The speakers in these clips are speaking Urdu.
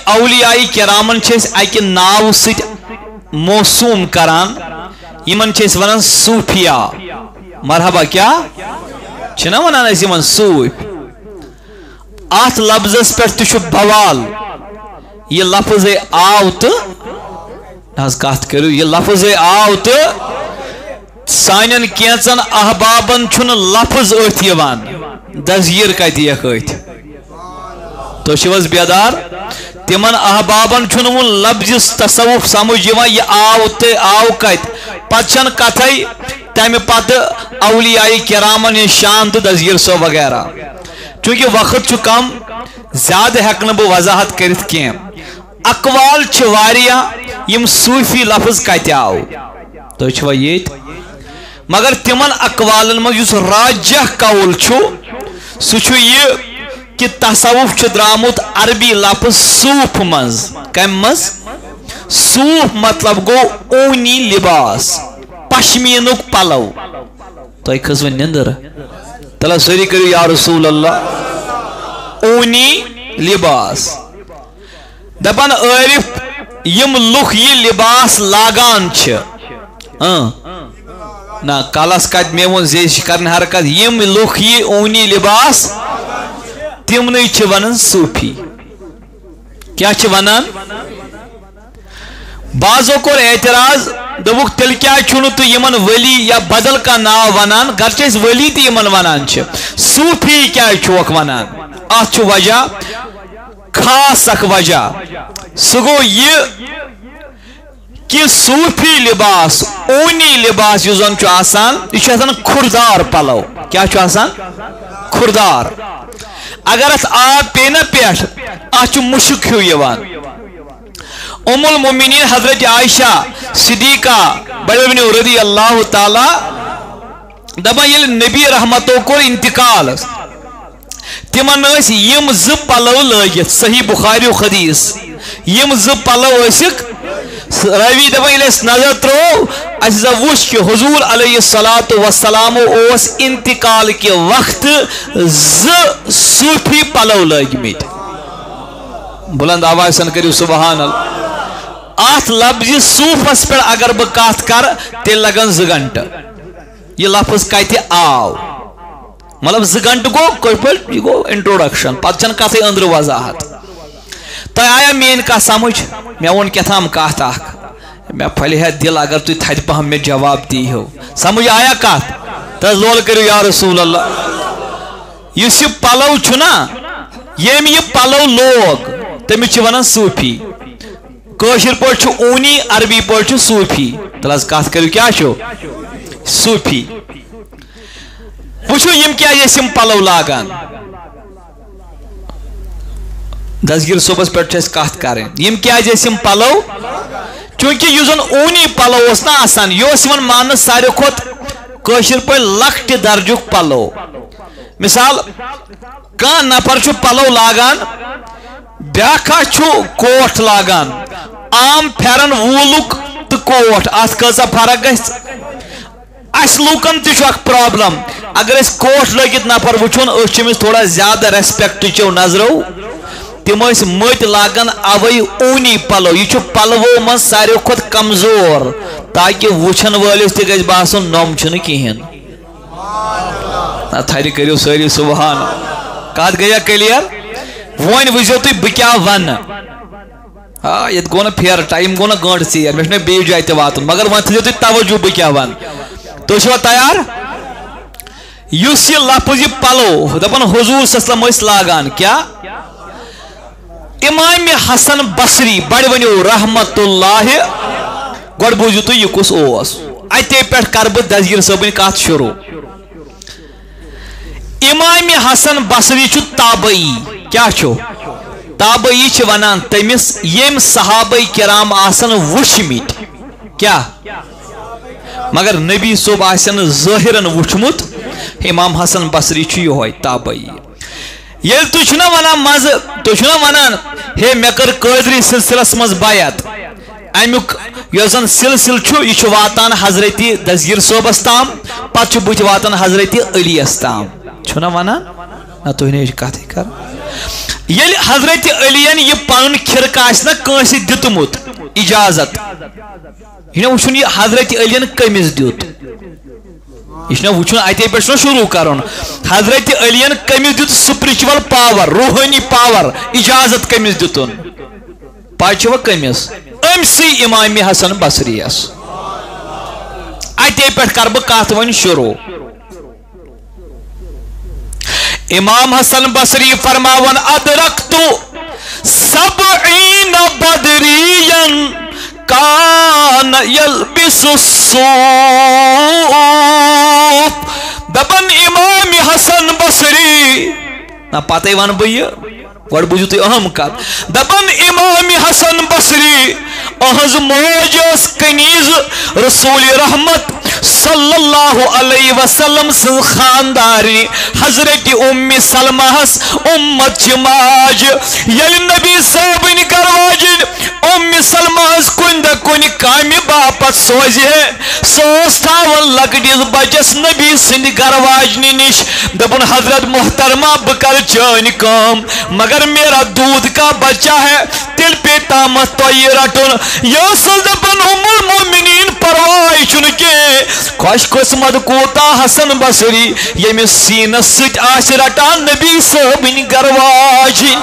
اولیاء کرامن اکہ ناو ست موسوم کران یمن ونان صوفیاء مرحبا کیا چھنا ونان اس یمن صوف ات لفظس پہ بوال یہ لفظ آو تو کت کرو یہ لفظ آو تو سانن کینچن احبابن چھن لفظ ات یوان دزگیر کت یک ات تو چھوز بیدار تمن احبابن چھن ون لفظ تصوف سمجھ یوان یہ آو تو آو کت پتہ چھن کتھائی تمہ پتہ اولیاء کرامن شان تو دزگیر سو وغیرہ چونکہ وقت چھ کم زیادہ ہیکن بہ وضاحت کرت کی اقوال چھ واریاہ یم صوفی لفظ کتہ آو تو چھوا یہ مگر تمن اقوالن من یس راجح قول چھو سو چھو یہ کہ تصوف چھ درامت عربی لفظ صوف مز کم مز صوف مطلب گو اونی لباس پشمینک پلو تو ایک خزو نندر تلا سوری کرو یا رسول اللہ اونی لباس دپان عارف یم لوک یہ لباس لاگان چھ نا کالس کت میون زیش کرن حرکت یم لوک یہ اونی لباس تمنی چھ ونان صوفی کیا چھ ونان بعضو کو اعتراض دبوک تل کیا چھنو تو یمن ولی یا بدل کا ناو ونان گرچہ ولی تی یمن ونان چھ صوفی کیا چھوک ونان آت چھو وجہ خاص اک وجہ سگو یہ کہ صوفی لباس اونی لباس یوزن چھو آسان یہ چھو آسان کھردار پلو کیا چھو آسان کھردار اگر اس آب پینا پیٹ آت چھو مشک ہو یوان ام المومنین حضرت عائشہ صدیقہ بڑے رضی اللہ تعالی دبا یل نبی رحمتو کو انتقال تمن یم ز پلو لگت صحیح بخاری و حدیث یم ز پلو اسک روی دبا یل اس نظر ترو اس وش کہ حضور علیہ الصلوۃ والسلام اس انتقال کے وقت ز صوفی پلو لگمت بلند آواز سن کریو سبحان اللہ آت لفظ صوفس پر اگر بکات کر تیل لگن 2 گھنٹہ یہ لفظ کہتے آو مطلب 2 گھنٹہ گو کوئی پر یہ گو انٹروڈکشن پتچن کہتے اندر وضاحت تو آیا مین کا سمجھ میں ان کہتام کہتا میں پھلی ہے دل اگر تو تھد پہم میں جواب دی ہو سمجھ آیا کہت تزول کرو یا رسول اللہ یہ پلو چھنا یہ پلو لوگ تمہیں چھ ونان صوفی کوشر پوچھ اونی عربی پوچھ صوفی تلاز کات کرو کیا چھو صوفی پوچھو یم کیا یہ سم پلو لاگان دزگیر صوبس پر چھس کات کریں یم کیا یہ سم پلو چونکہ یوزن اونی پلو اسنا آسان یو سمن مانس سارے خود کوشر پر لکٹ درجک پلو مثال کان نفر چھو پلو لاگان بیاکھا چھو کوٹ لاگان عام پھیرن وولک تو کوٹ آس کسا فرق گیس اس لوکن تیچو اک پرابلم اگر اس کوٹ لگت نفر وچھون اس چمیس تھوڑا زیادہ ریسپیکٹ چو نظرو تم اس مت لاگن اوئی اونی پلو یہ چھو پلو من سارے خود کمزور تاکہ وچھن والس تہ گژھِ باسن نوم چھن کہین تھری کریو ساری سبحان کات گیا کلیئر ون وچھو تھی بکیا ون ہاں یہ گو نا پھیر ٹائم گو نا گنٹ ثیر میں بی جائے تہ واتن مگر ون تھو تھی توجہ بکیا ون تو چھو تیار یس یہ لفظ یہ پلو دپن حضور صلی اللہ علیہ وسلم اس لاگان کیا امام حسن بصری بڑ ونیو رحمت اللہ گوڑ بوزیو تو یہ کس اوس اتے پیٹھ کر بہ دزگیر صٲبن کات شروع امام حسن بصری چھو تابعی کیا چھو تابعی چھ ونان تمس یم صحابہ کرام آسن وچھمت کیا مگر نبی صوب آسن ظاہرن وچھمت امام حسن بصری چھ یہ تابعی یل تو چھنا ونان مز تو چھنا ونان ہے مے کر قادری سلسلس مز بیعت امیک یوزن سلسل چھو یہ چھو واتان حضرت دزگیر صوبس تام پت چھو بوت واتان حضرت علی اس تام چھنا ونان نہ تو نے کتھ کر یل حضرت علیین یہ پن کھرک آسنا کنسی دتمت اجازت یہ وچھن یہ حضرت علیین کمس دیت یہ وچھن اتے پہ شروع کرن حضرت علیین کمس دیت سپرچول پاور روحانی پاور اجازت کمس دیتن پاچو کمس امسی امام حسن بصری اس اتے پہ کر بہ کت ون شروع امام حسن بصری فرماون ادرکتو سبعین بدرین کان یلبس الصوف دپن امام حسن بصری نا پتہ ون بہ گوڑ بوجھو تھی اہم کت دپن امام حسن بصری اہز موج اس کنیز رسول رحمت صلی اللہ علیہ وسلم سن خانداری حضرت ام سلمہ امت چماج یل نبی صاحبن کرواجن ام سلمہ کن دہ کن کامی باپت سوزی ہے سوس تھاون لکٹیز بچس نبی سند کرواجنی نش دپن حضرت محترمہ بکر چانی کام مگر میرا دودھ کا بچہ ہے تل پہ تامت تو یہ رٹن یا دپن ام المومنین پروائی چنکے خوش قسمت کوتا حسن بصری یمس سینس سٹ آس رٹان نبی صاحبن گرواجی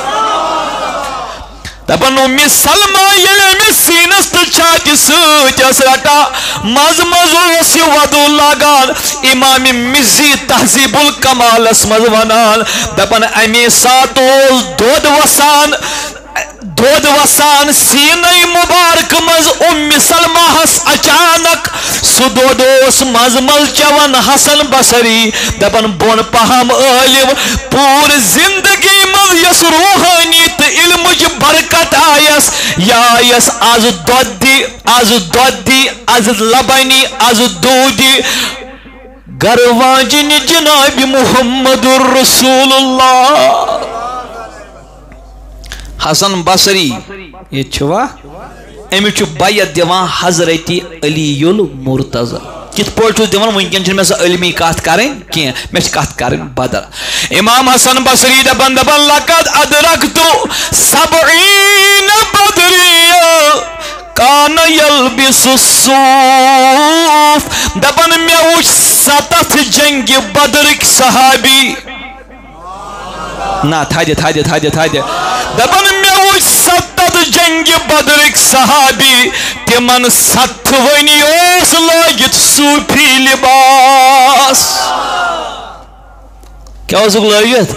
دپن ام سلمہ یمس سینس تو چھاتی سٹ آس رٹا مز مز اس ودو لگان امام مزی تہذیب الکمال اسمز ونان دپن امی سات دود وسان سینئی مبارک مز ام سلمہ ہس اچانک سو دودوس مز مل چون حسن بصری دپن بون پہم عالم پور زندگی مز یس روحانی تو علمج برکت آیس یا یس از دودی از لبنی از دودی گرواجن جناب محمد الرسول اللہ حسن بصری یہ چھوا امی چھو بیعت دیوان حضرت علی المرتضی کت پوچھو دیوان ممکن چھن میں سے علمی کات کریں کیا میں سے کات کریں بدل امام حسن بصری دبن لقد ادرکتو سبعین بدریہ کان یلبس الصوف دبن میں وچ 7 جنگ بدرک صحابی نا تھا دے دپن میں وچ 7 جنگ بدرک صحابی تمن 7 ونی اوس لاگت صوفی لباس کیا اوس لاگت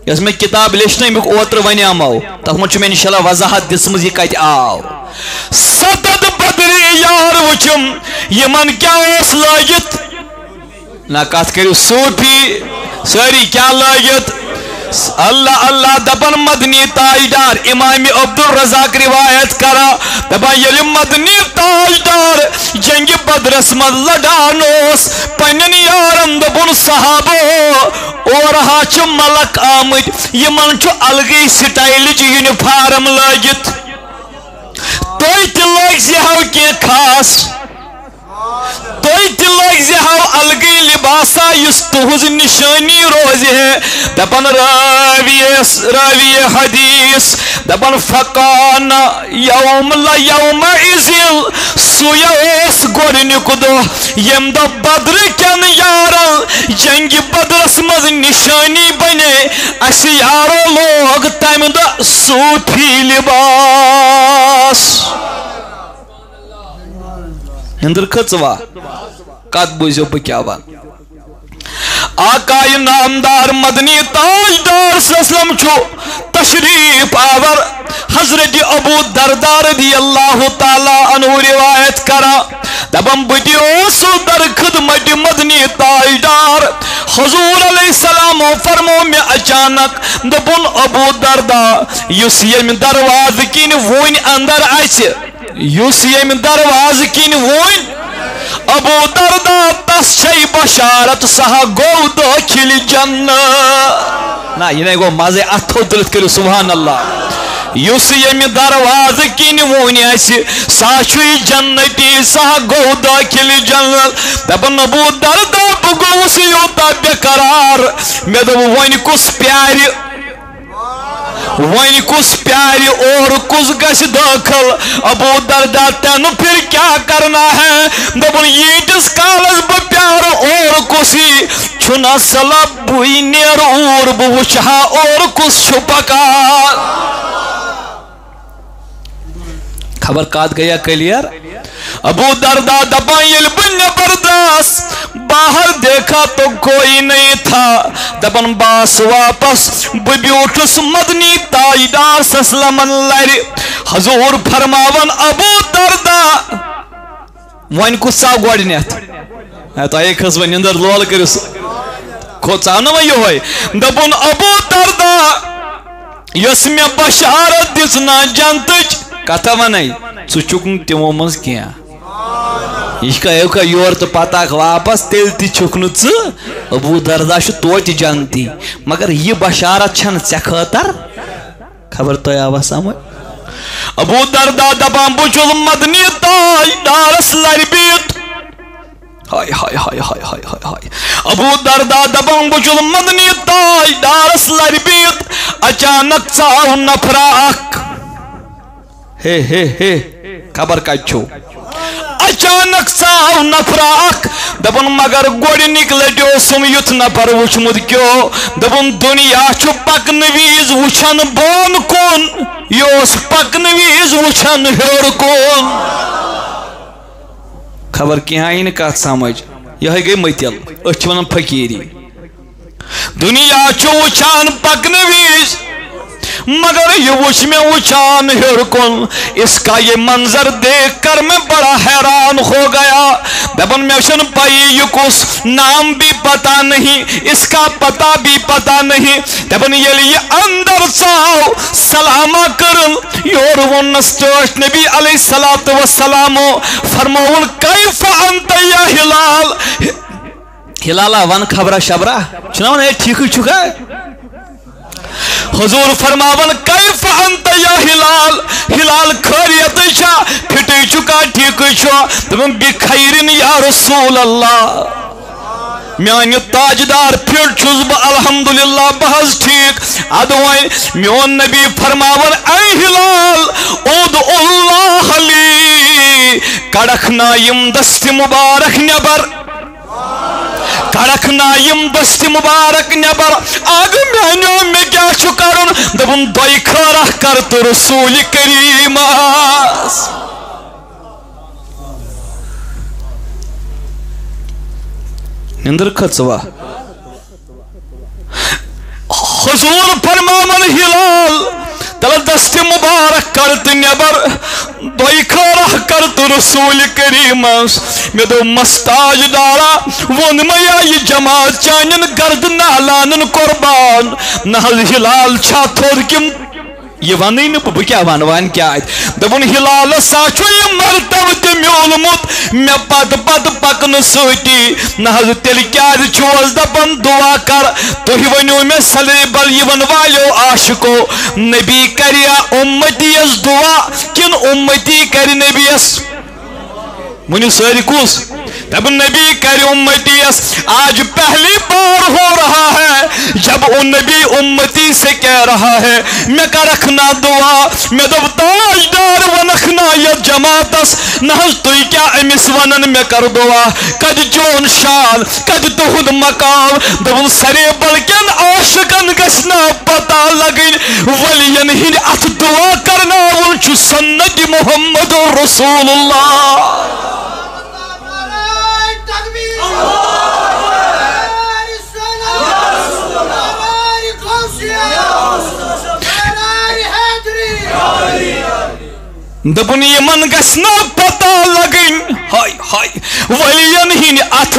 یس میں کتاب لیشن امیک اوتر ونیامو تک من میں انشاءاللہ وضاحت دسمز یہ کت آو 7 بدری یار وچم یمن کیا اوس لاگت نا کت کرو صوفی ساری کیا لاگت اللہ اللہ دپن مدنی تاجدار امام عبد الرزاق روایت کرا دپن یل مدنی تاجدار جنگ بدرس مز لڑان پنن یارن دپن صحابو اور ہاچ ملک آمد یمن چھ الگی سٹائلچ یونیفارم لاگت توی تلاگ زیہو کی خاص توی تلاگ زیہو الگی لباسا یس تہز نشانی روز ہے دپن راوی حدیث دپن فقان یوم لیوم ازل سویس گورنک دو یم دا بدر کن یارا جنگ بدرس مز نشانی بنے اس یارو لوگ تم دا صوفی لباس ہندر کھچوا کت بوزیو بکیاوان آقای نامدار مدنی تاجدار سلسلم چھو تشریف آور حضرت ابو دردار رضی اللہ تعالی عنہ روایت کرا دبم بدیوسو در خدمت مدنی تاجدار حضور علیہ السلام فرمو میں اچانک دبن ابو دردا یس یم درواز کین وون اندر آئیس یس یم درواز کین وون ابو دردا تس چھئی بشارت سہا گو داخل جنہ نا یہ نہیں گو مازے اتھو دلت کرو سبحان اللہ یس یم درواز کین وونی ایسی ساشوی جنتی سہا گو داخل جنہ دبن ابو دردا بگو سیوتا بے قرار میں دو وانی کس پیاری ون کس پیار اور کس گس داخل ابو دردا تین پھر کیا کرنا ہے دپن ییتس کالس بہ پیار اور کسی چھنا سلب بوئی نیر اور بہ وچھا اور کس چھ پکان خبر کات گیا کلیئر ابو دردا دپان یل بہ نبر داس باہر دیکھا تو کوئی نہیں تھا دپن باس واپس بہ بیوٹھس مدنی تاجدار سسلمن لر حضور فرماون ابو دردا ون کس ژاو گۄڈنیتھ تۄہے کھٔژوٕ نِندٕر لول کٔرِو ژاو نا وۄنۍ یِہوے دپُن ابو دردا یۄس مےٚ بشارت دِژ نا جنتٕچ کتھا ونے ژٕ چھُکھ نہٕ تِمو منٛز کینٛہہ یہ کا یور تو پتہ واپس تیل تی چھُکھ نہٕ ژٕ ابو دردا چھُ توتہِ جنتی مگر یہ بشارت چھنہٕ ژےٚ خٲطر خبر تۄہہِ آوا سمجھ ابو دردا دپان بہٕ چھُس مدنی تاجدارس لرِ بِہِتھ ہائے ہائے ہائے ہائے ہائے ہائے ہائے ابو دردا دپان بہٕ چھُس مدنی تاجدارس لرِ بِہِتھ اچانک ژاو نفرا اکھ ہے ہے ہے خبر کتہِ چھُو اچانک ژاو نفرا اکھ دپن مگر گۄڈنِکۍ لٹہِ اوسُم یُتھ نفر وٕچھمُت کیو دپن دُنیا چھُ پکنہٕ وِزِ وٕچھان بۄن کُن یہِ اوس پکنہٕ وِزِ وٕچھان ہیوٚر کُن خبر کینٛہہ آیی نہٕ کتھ سمجھ یِہے گٔے مٔتِل أسۍ چھِ ونان فقیٖری دُنیا چھُ وٕچھان پکنہٕ وِزِ مگر یہ وچھ میں وچھان ہیور کن اس کا یہ منظر دیکھ کر میں بڑا حیران ہو گیا دپن میں چھن پائی یہ کس نام بھی پتا نہیں اس کا پتا بھی پتا نہیں دپن یہ اندر ژاو سلامہ کرن یور ونس ٹوٹھ نبی علیہ الصلوۃ والسلام فرماون کیف انت یا ہلال ہلالا ون خبرہ شبرہ چھنا ون اے ٹھیک چھکا حضور فرماون کیف انت یا ہلال ہلال خیریت چھا پھٹے چکا ٹھیک چھا دپن بخیرن یا رسول اللہ میانہ تاجدار پھٹ چھس بہ الحمدللہ بہز ٹھیک ادوائن میون نبی فرماون اے ہلال ادعو اللہ لی کڑک نایم دست مبارک نبر کڑک نایم دست مبارک نبر آگ میانو میں کیا چھو کرن دبن دوئی کھارا کر تو رسول کریم نندر کھچوا حضور فرماون ہلال تل دست مبارک کرت نبر دوئی کھارا کرت رسول کریم میں دو مستاج دارا ون میا یہ جماعت چانین گرد نالانن قربان نحل ہلال چھا تھوڑ کم یہ ونی نہ بہ کیا ون کیا دپن ہلال سا چھو یہ مرتبہ تہ میولمت مے پت پت پکن سۭتی نہ حظ تیل کیا چھوس دپن دعا کر تُہۍ ؤنِو مےٚ سلے بل یِوان والیو عاشقو نبی کریا امتیس دعا کن امتی کر نبیس ونیو ساری کس دپن نبی کر امتیس آج پہلی بار ہو رہا ہے جب وہ نبی امتی سے کہہ رہا ہے میں کرکھنا دعا میں دب تاجدار ونکھنا یا جماعتس نحض توی کیا امس ونن میں کر دعا کد چون شان کد تہد مقام دبن سرے بلکن عاشقن گسنا پتا لگن ولین ہن ات دعا کرنا ونچ سنت محمد رسول اللہ دپن یمن گسنا پتا لگن ہائے ہائے ولین ہن ات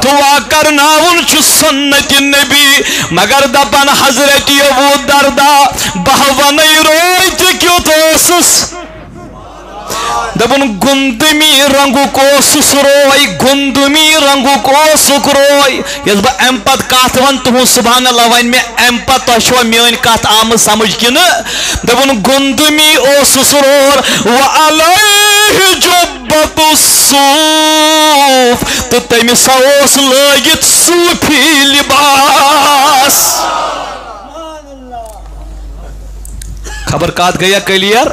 دعا کرنا ونچ سنت نبی مگر دپن حضرت ابو دردا بہونی رویت کیت اوسس دپن گندمی رنگو کو سسروئی گندمی رنگو کو سکروئی یس با ام پت کات ون تہن سبحان اللہ ون میں ام پت تشوا میون کات آم سمجھ کن دپن گندمی او سسرور وعلیہ جبت الصوف تو تمس اوس لگت صوفی لباس خبر کات گیا کلیئر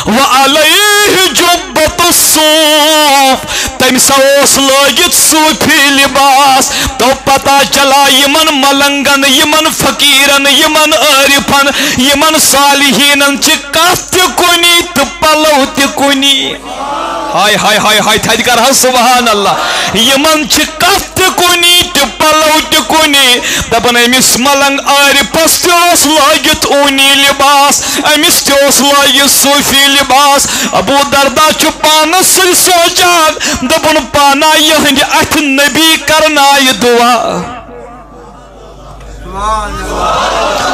وعلیہ جبت الصوف تم سوس لوگت صوفی لباس تو پتہ چلا یمن ملنگن یمن فقیرن یمن عارفن یمن صالحینن چھ کت کنی تو پلو تکنی ہائے ہائے ہائے ہائے تھد کر سبحان اللہ یمن چھ کت کنی تو پلو تکنی دپن امس ملنگ عارفس تس لوگت اونی لباس امس تس لوگت صوفی لباس ابو دردہ چھ پانس سی سوچان دپن پانا یہند اتھ نبی کرنائے دعا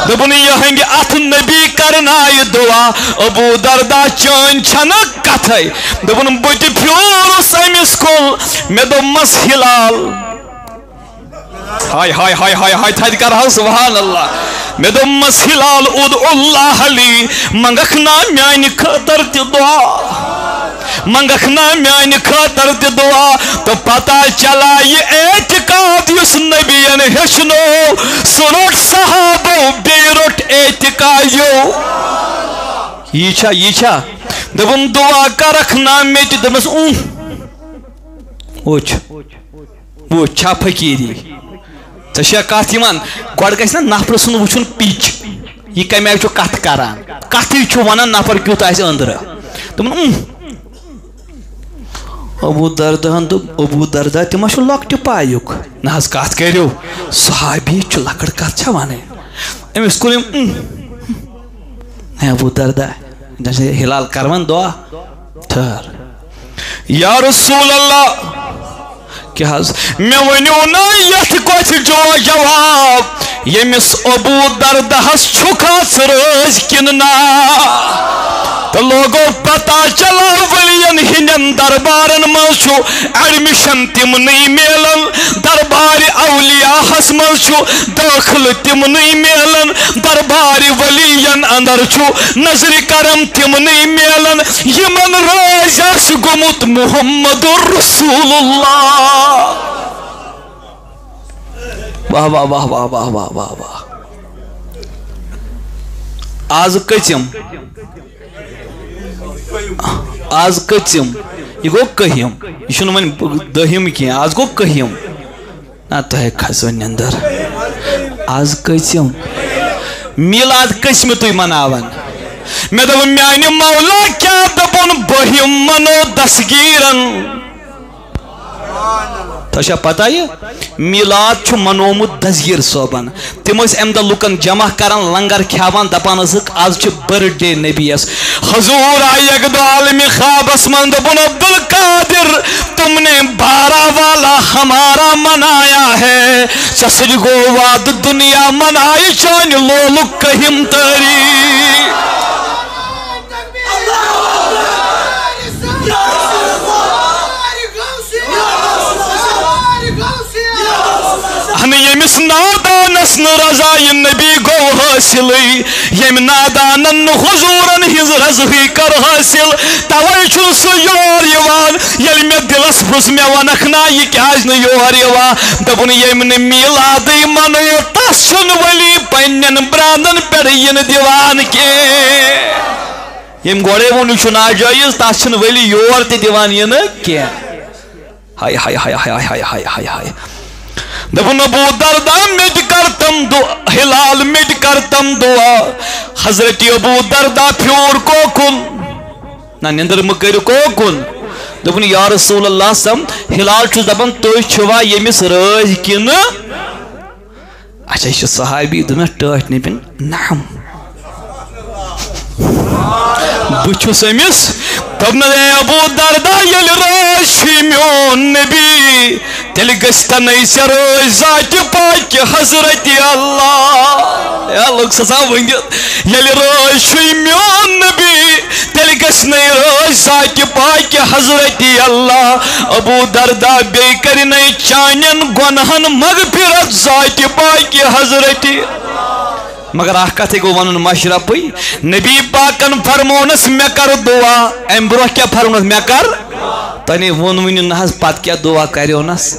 دپن یہند اتھ نبی کرنائے دعا ابو دردہ چون چھنا کتھے دپن بت پھیورس امس کل مے دوپمس ہلال ہائے ہائے ہائے ہائے ہائے تھد کر سبحان اللہ مے دوپمس ہلال ادعو اللہ لی منگکھ نا میانہ خاطر تہ دعا منگکھ نا میانہ خاطر تہ دعا تو پتہ چلا یہ اعتقاد یس نبیین ہیچنو سہ روٹ صحابو بیٚیہِ روٹ اعتقادیو یہ چھا دپن دعا کرکھ نا مے تہ دپمس وہ چھا فقیری ژےٚ کتھ یِوان گۄڈٕ گژھِ نا نفرٕ سُنٛد وٕچھُن پِچ یہِ کمہِ آیہِ چھُ کتھ کران کتھٕے چھُ ونان نفر کیُتھ آسہِ أنٛدرٕ دوٚپُن ابو درداہن دوٚپ ابو دردہ تہِ ما چھُ لۄکٹہِ پایُک نہ حظ کتھ کٔرِو صحابی چھُ لۄکٕٹ کتھ چھا ونٕنۍ أمِس کوٚر أمۍ ابو دردہ ہلال کرون دعا ٹھہر یا رسول اللہ کیا حظ میں ونیو نا یتھ کوتھ جو جواب یمس ابو دردہس چھکاس رٲزۍ کِنہٕ نا تو لوگو پتہ چلا ولین ہندن دربارن مز چھُ ایڈمشن تمنٕے میلن دربار اولیاء ہس مز چھُ داخل تمنٕے میلن دربار ولین اندر چھُ نظر کرم تمنٕے میلن یمن رٲزۍ آسہِ گوٚمُت محمد رسول اللہ واہ واہ واہ واہ واہ واہ واہ واہ آز کٔژِم آز کٔژِم یہ گو کٔہِم یہ چھُنہٕ وۄنۍ دٔہِم کینٛہہ آز گو کٔہِم نہ تۄہہِ کھسو نِندٕر آز کٔژِم میلاد کٔژمہِ تُہۍ مناوان مےٚ دوٚپ میانہِ مولا کیٛاہ دپُن بٔہِم منو دسگیٖرن تۄہہِ چھا پتہ یہِ میلاد چھُ منومُت دسگیٖر صٲبن تِم ٲسۍ امہِ دۄہ لُکن جمع کران لنگر کھیاوان دپان ٲسٕکھ آز چھُ برتھ ڈے نبیس حضور آیہِ اکہِ دۄہ عالمہِ خوابس منٛز دوٚپُن عبدالقادر تم نے 12 والا ہمارا منایا ہے ژےٚ سۭتۍ گوٚو وعدٕ دُنیا منایہِ چانہِ لولُک کٔہِم تٲریٖخ یمس نادانس رضا نبی گو حاصل یم نادانن حضورن ہز رضائی کر حاصل توے چھ سہ یور یوان یل مے دلس پرس مے ونکھ نا یہ کیاز نہ یور یوان دپن یم نہ میلادی منو تس چھن ولی پنن برانن پہ ین دیوان کی یم گوڑے ون چھ ناجائز تس چھن ولی یور تہ دیوان ین کی ہائے ہائے ہائے ہائے ہائے ہائے ہائے ہائے دپن ابو دردہ مٹ کرتم دعا ہلال مٹ کرتم دعا حضرت ابو دردہ پھیور کوکن نہ نندر مکر کوکن دپن یا رسول اللہ سم ہلال چھس دپن تُہۍ چھوا یمس رٲزۍ کِنہٕ اچھا یہ صحابی دوٚپمس ٹٲٹھۍ نبین نعم بہٕ چھُس أمِس دوٚپنس اے ابو دردہ ییٚلہِ رٲزۍ چھُ میون نبی تیٚلہِ گژھِ تنَے ژےٚ رٲزۍ ذاتہِ پاکہِ حضرت اللہ لوگ سزا ؤنِتھ ییٚلہِ رٲزۍ چھُے میون نبی تیٚلہِ گژھِ نَے رٲزۍ ذاتہِ پاکہِ حضرت اللہ ابو دردہ بیٚیہِ کَرِ نَے چانٮ۪ن گۄنہن مغفرت ذاتہِ پاکہِ حضرت مگر اکھ کتھ گو ون مشرفی نبی پاکن فرمونس مے کر دعا ام برو کیا فرمونس مے کر تنی ون ون نہ پت کیا دعا کریونس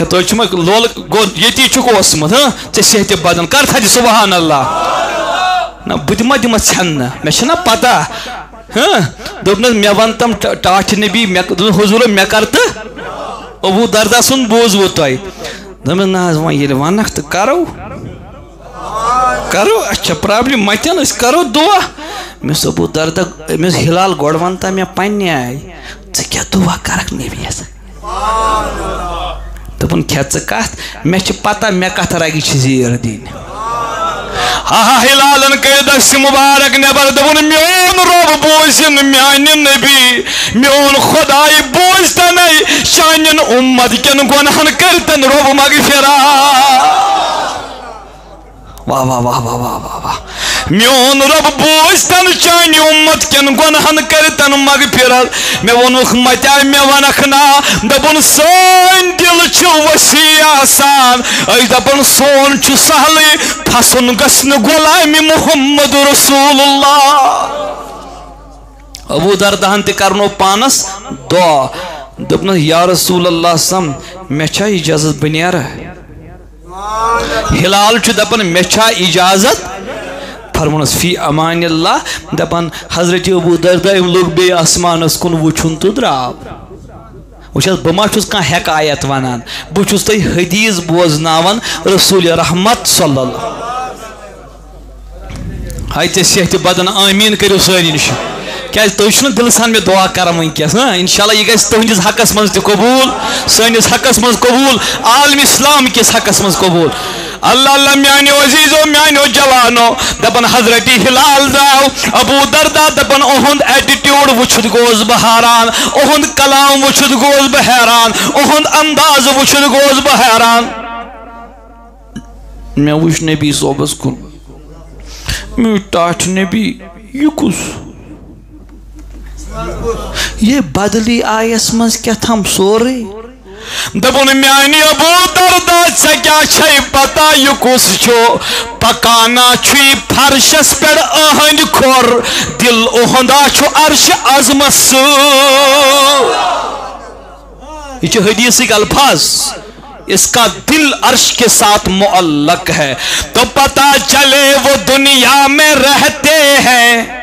تو چھ لول گو یتی چھ اوسمت ژے صحت بدن کر تھدِ سبحان اللہ نا بدما دما ژھننا مے چھنا پتہ دوپنس مے ون تم ٹاٹھ نبی حضور مے کر تو ابو دردہ سن بوزو تہ دپس نا حظ وۄنۍ ییٚلہِ ونکھ تہٕ کرو اچھا پرابلم متن أسۍ کرو دعا مس ابو دردہ مس ہلال گۄڈٕ ون تا مے پننہِ آیہِ ژٕ کیٛاہ دعا کرکھ نبیَس دوٚپُن کھےٚ ژٕ کتھ مے چھِ پتہ مے کتھ رگہِ چھِ زیٖر دِنۍ ہلالن کٔرۍ دٔسۍ مُبارک نٮ۪بر دوٚپُن میون رۄب بوٗزِن میانہِ نبی میون خۄداے بوٗزتَنے شانٮ۪ن اُمت کٮ۪ن گۄنہن کٔرتن رۄب مغفرا واہ واہ واہ واہ واہ واہ واہ میون رب بوزتن چانہِ اُمت کٮ۪ن گۄنہن کٔرتن مغفرت مے ووٚنُکھ متیٛاہ مے ونکھ نا دوٚپُن سٲنۍ دل چھِ وسیع آسان أسۍ دپان سون چھُ سہلٕے پھسُن گژھِ نہٕ غۄلامہِ محمد رسول اللہ ابو دردہن تہِ کرنو پانس دعا دوٚپنس یا رسول اللہ سم مے چھا اجازت بہٕ نیرٕ ہلال چھُ دپان مے چھا اجازت فرمونس فی امان اللہ دپان حضرت ابو دردہ لوگ بے آسمانس کن وچھن تو دراو وچھس بہ ما چھُس کانٛہہ حکایت ونان بہ چھُس تۄہہِ حدیث بوزناوان رسول رحمت صلی اللہ ہاے ژےٚ صحتِ بدن آمیٖن کٔرِو سٲری نِش کیٛازِ تُہۍ چھُو نہٕ دِلہٕ سان مےٚ دعا کران وٕنکیٚس انشاء اللہ یہِ گژھِ تُہنٛدِس حقس منٛز تہِ قبوٗل سٲنِس حقس منٛز قبوٗل عالم اسلام کِس حقس منٛز قبوٗل اللہ اللہ میانیو عزیزو میانیو جوانو دپان حضرت ہلال درٛاو ابو دردہ دپان اُہُنٛد ایٹِٹیوٗڈ وٕچھِتھ گوس بہٕ حٲران اُہُنٛد کلام وٕچھِتھ گوس بہٕ حیران اُہُنٛد انداز وٕچھِتھ گوس بہٕ حیران مےٚ وٕچھ نبی صوبس کُن مےٚ ٹاٹھ نبی یہِ کُس یہ بدلی آیس منٛز کیٛاتھام سورُے دپُن میانہِ ابو دردہ ژےٚ کیٛاہ چھے پتہ یہِ کُس چھُ پکانا چھُ یہِ فرشس پٮ۪ٹھ أہنٛدِ کھۄر دل اُہُنٛدا چھُ عرشِ عظمت سۭتۍ یہ چھُ حدیثٕکۍ الفاظ اس کا دل عرش کے ساتھ معلق ہے تو پتہ چلے وہ دنیا میں رہتے ہیں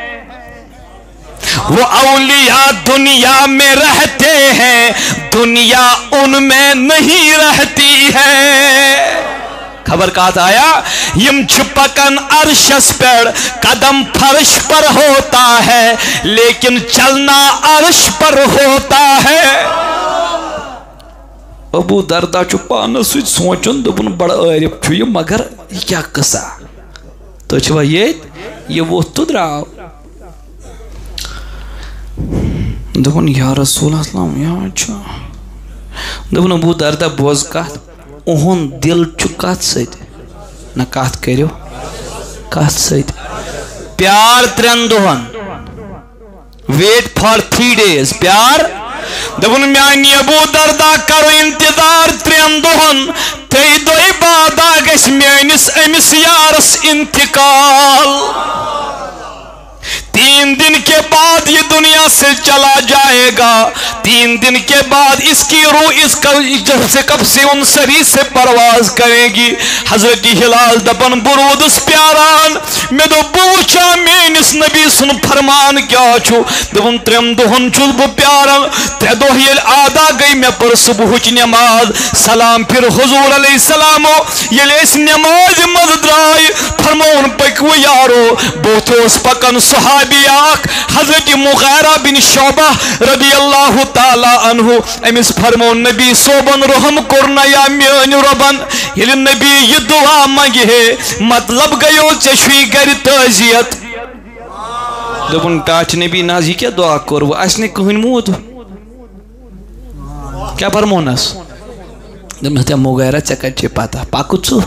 وہ اولیاء دنیا میں رہتے ہیں دنیا ان میں نہیں رہتی ہے خبر کہت آیا یم چھپکن عرشس پر قدم فرش پر ہوتا ہے لیکن چلنا عرش پر ہوتا ہے ابو دردہ چھو پانس سوچ سوچن دبن بڑا عارف چھو یہ مگر یہ کیا قصہ تو چھو یہ وہ تو دراؤ دپن یا رسول اسلام یا اچھا دپن ابو دردہ بوز کات اہن دل چھو کات سید نہ کات کریو کات سید پیار 3 دہن wait for 3 days پیار دپن میانی ابو دردہ کرو انتظار 3 دہن 3 دہی بعد آگس میانس امس یارس انتقال 3 دن کے بعد یہ دنیا سے چلا جائے گا 3 دن کے بعد اس کی روح اس کب سے ان سری سے پرواز کرے گی حضرت ہلال دپن برود اس پیاران میں دو بوچا مینس نبی سن فرمان کیا چھو دپن 3 دہن چھو بو پیاران 3 دہ یل آدھا گئی میں پر صبح نماز سلام پھر حضور علیہ السلام یل اس نماز مزدرائی فرمون پکو یارو بوتوس پکن صحابی آخ حضرت مغیرہ بن شعبہ رضی اللہ تعالی عنہ امس فرمون نبی صوبن رحم کرنا یا میان ربن یل نبی یہ دعا مانگی ہے مطلب گیو چشوی گر تعزیت دبن ٹاچ نبی نازی کیا دعا کرو اس نے کہن موت کیا فرمونس دبن ہتیا مغیرہ چکر چے پاتا پاکو چو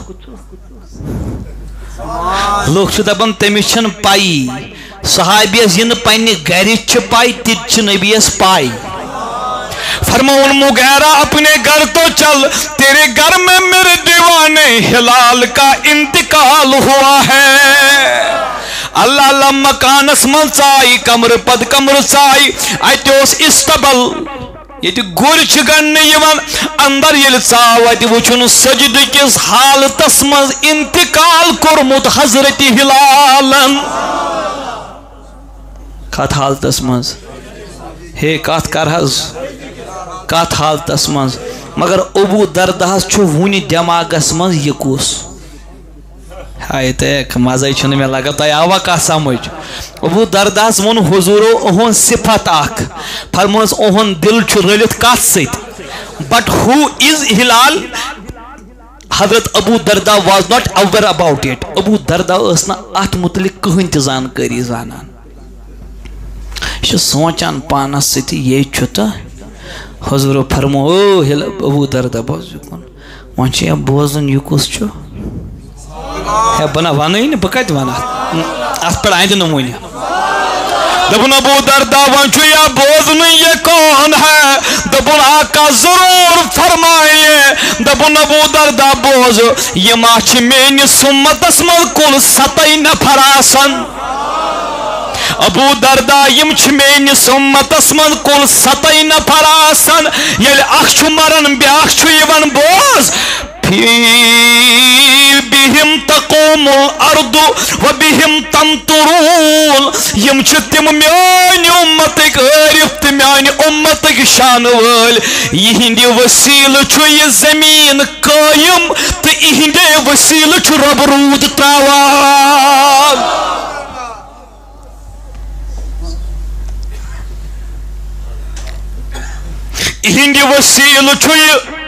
لوگ چھ دبن تمیشن پائی صحابیس ین پنی گھرچ چھ پائی تیچ نبیس پائی فرمون مغیرہ اپنے گھر تو چل تیرے گھر میں میرے دیوانے ہلال کا انتقال ہوا ہے اللہ اللہ مکانس من چائی کمر پد کمر چائی اتوس استبل یہ گر گن اندر یل ژاو ات وچھن سجد کس حالتس مز انتقال کورمت حضرت ہلالن کت حالتس مز ہے کت کر حض کت حالتس مز مگر ابو درداس چھو ونی دماغس مز یہ کس ہائے تیک مزے چھن میں لگا تہ آوا کا سمجھ ابو درداس ون حضورو اہن صفت اخ فرموس اہن دل چھو رلت کت ست but who is Hilal Hazrat Abu Darda was not aware about it Abu Darda اس نا ات متعلق کہن تہ زانکاری زانان یہ سوچان پانس ستی یہ چھتا حضور فرمو او ابو دردا بوز ون چھ بوزن یہ کس چھو ہے بنا ونی نا بہ کت ونہ ات پہ آئندہ نمونہ دپن ابو دردا ون چھ یا بوزن یہ کون ہے دپن آقا ضرور فرمائیے دپن ابو دردا بوز یہ ما چھ میانس امتس مز کل 7 نفر آسان ابو دردا یم چھ میانس امتس مز کل 7 نفر آسان یل اخ چھ مرن بیاکھ چھ یوان بوز بهم تقوم الارض وبهم تمطرون یم چھ تم میانی امتک عارف تہ میانی امتک شان ول یہندی وسیل چھ یہ زمین قائم تہ یہندی وسیل چھ رب رود تراوان یہندی وسیل چھ یہ